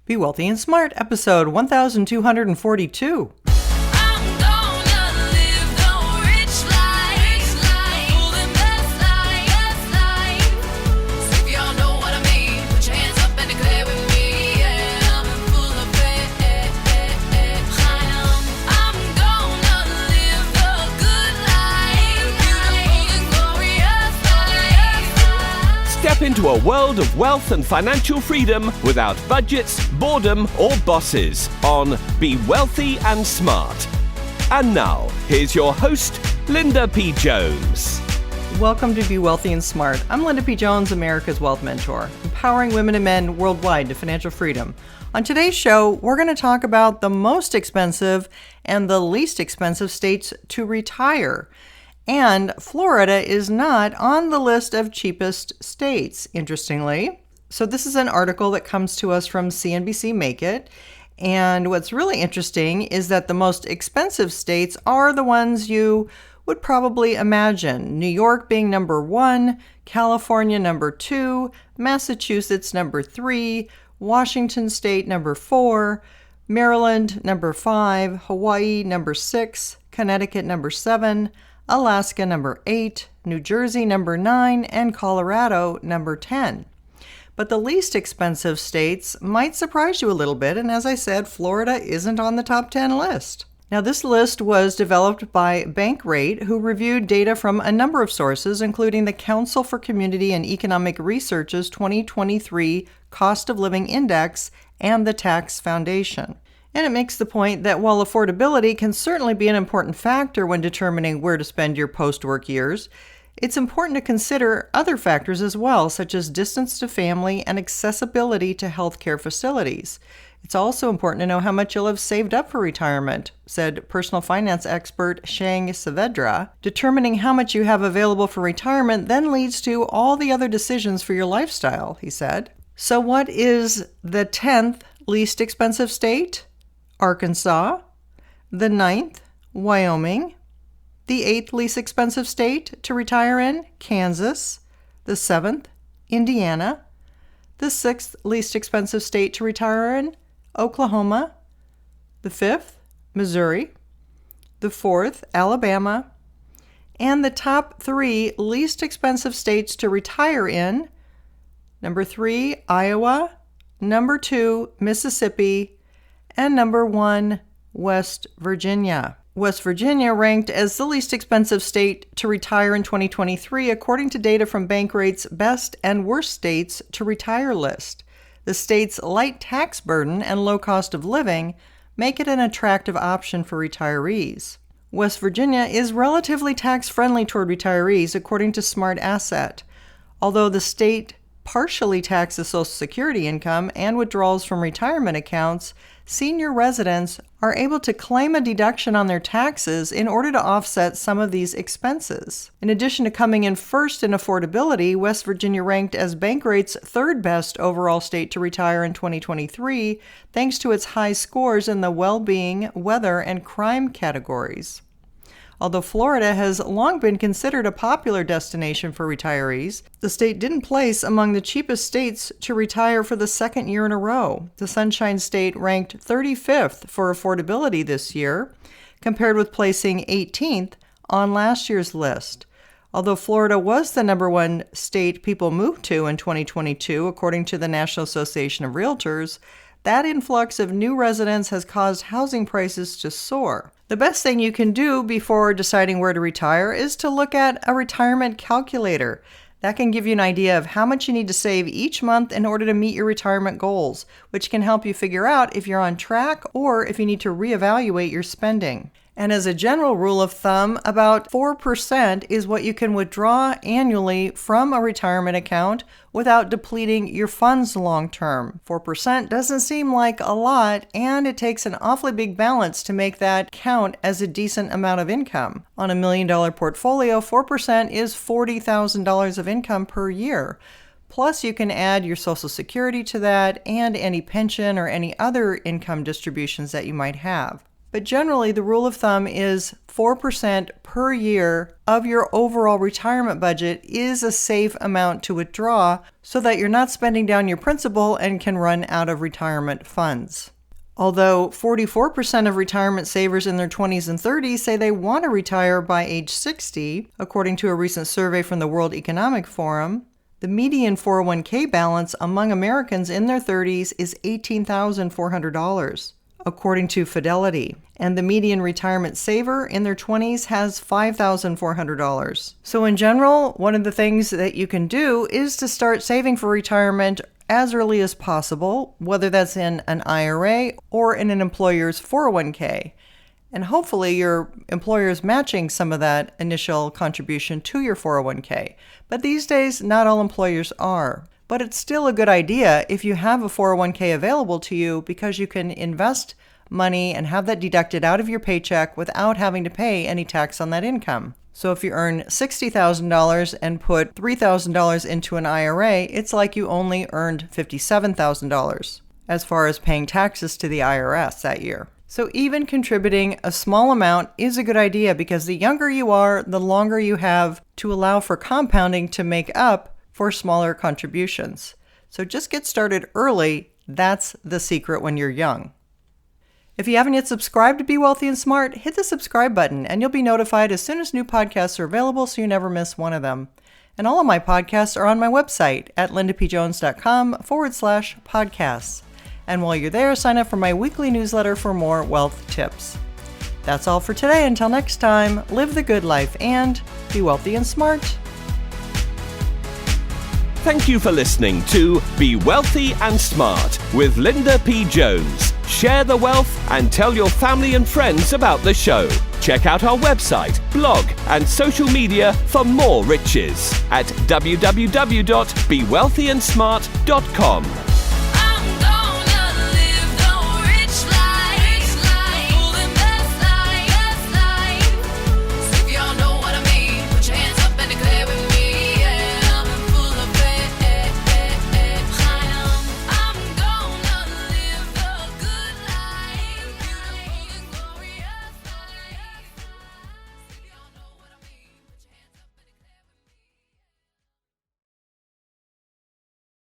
Be Wealthy and Smart, episode 1242. Step into a world of wealth and financial freedom without budgets, boredom, or bosses on Be Wealthy and Smart. And now, here's your host, Linda P. Jones. Welcome to Be Wealthy and Smart. I'm Linda P. Jones, America's Wealth Mentor, empowering women and men worldwide to financial freedom. On today's show, we're going to talk about the most expensive and the least expensive states to retire. And Florida is not on the list of cheapest states, interestingly. So this is an article that comes to us from CNBC Make It. And what's really interesting is that the most expensive states are the ones you would probably imagine. New York being number 1, California number 2, Massachusetts number 3, Washington State number 4, Maryland number 5, Hawaii number 6, Connecticut number 7, Alaska number 8, New Jersey number 9, and Colorado number 10. But the least expensive states might surprise you a little bit, and as I said, Florida isn't on the top 10 list. Now, this list was developed by Bankrate, who reviewed data from a number of sources, including the Council for Community and Economic Research's 2023 Cost of Living Index and the Tax Foundation. And it makes the point that while affordability can certainly be an important factor when determining where to spend your post-work years, it's important to consider other factors as well, such as distance to family and accessibility to healthcare facilities. It's also important to know how much you'll have saved up for retirement, said personal finance expert Shang Saavedra. Determining how much you have available for retirement then leads to all the other decisions for your lifestyle, he said. So what is the 10th least expensive state? Arkansas. The 9th, Wyoming. The 8th least expensive state to retire in, Kansas. The 7th, Indiana. The 6th least expensive state to retire in, Oklahoma. The 5th, Missouri. The 4th, Alabama. And the top 3 least expensive states to retire in, number 3, Iowa. Number 2, Mississippi. And number 1, West Virginia. West Virginia ranked as the least expensive state to retire in 2023, according to data from Bankrate's Best and Worst States to Retire list. The state's light tax burden and low cost of living make it an attractive option for retirees. West Virginia is relatively tax-friendly toward retirees, according to Smart Asset. Although the state partially taxes Social Security income and withdrawals from retirement accounts, senior residents are able to claim a deduction on their taxes in order to offset some of these expenses. In addition to coming in first in affordability, West Virginia ranked as Bankrate's third best overall state to retire in 2023, thanks to its high scores in the well-being, weather, and crime categories. Although Florida has long been considered a popular destination for retirees, the state didn't place among the cheapest states to retire for the second year in a row. The Sunshine State ranked 35th for affordability this year, compared with placing 18th on last year's list. Although Florida was the number 1 state people moved to in 2022, according to the National Association of Realtors, that influx of new residents has caused housing prices to soar. The best thing you can do before deciding where to retire is to look at a retirement calculator. That can give you an idea of how much you need to save each month in order to meet your retirement goals, which can help you figure out if you're on track or if you need to reevaluate your spending. And as a general rule of thumb, about 4% is what you can withdraw annually from a retirement account without depleting your funds long term. 4% doesn't seem like a lot, and it takes an awfully big balance to make that count as a decent amount of income. On a $1 million portfolio, 4% is $40,000 of income per year. Plus, you can add your Social Security to that and any pension or any other income distributions that you might have. but generally the rule of thumb is 4% per year of your overall retirement budget is a safe amount to withdraw so that you're not spending down your principal and can run out of retirement funds. Although 44% of retirement savers in their 20s and 30s say they want to retire by age 60, according to a recent survey from the World Economic Forum, the median 401k balance among Americans in their 30s is $18,400, according to Fidelity, and the median retirement saver in their 20s has $5,400. So in general, one of the things that you can do is to start saving for retirement as early as possible, whether that's in an IRA or in an employer's 401k. And hopefully your employer is matching some of that initial contribution to your 401k. But these days, not all employers are. But it's still a good idea if you have a 401k available to you because you can invest money and have that deducted out of your paycheck without having to pay any tax on that income. So if you earn $60,000 and put $3,000 into an IRA, it's like you only earned $57,000 as far as paying taxes to the IRS that year. So even contributing a small amount is a good idea because the younger you are, the longer you have to allow for compounding to make up for smaller contributions. So just get started early. That's the secret when you're young. If you haven't yet subscribed to Be Wealthy and Smart, hit the subscribe button and you'll be notified as soon as new podcasts are available so you never miss one of them. And all of my podcasts are on my website at lindapjones.com/podcasts. And while you're there, sign up for my weekly newsletter for more wealth tips. That's all for today. Until next time, live the good life and be wealthy and smart. Thank you for listening to Be Wealthy and Smart with Linda P. Jones. Share the wealth and tell your family and friends about the show. Check out our website, blog, and social media for more riches at www.bewealthyandsmart.com.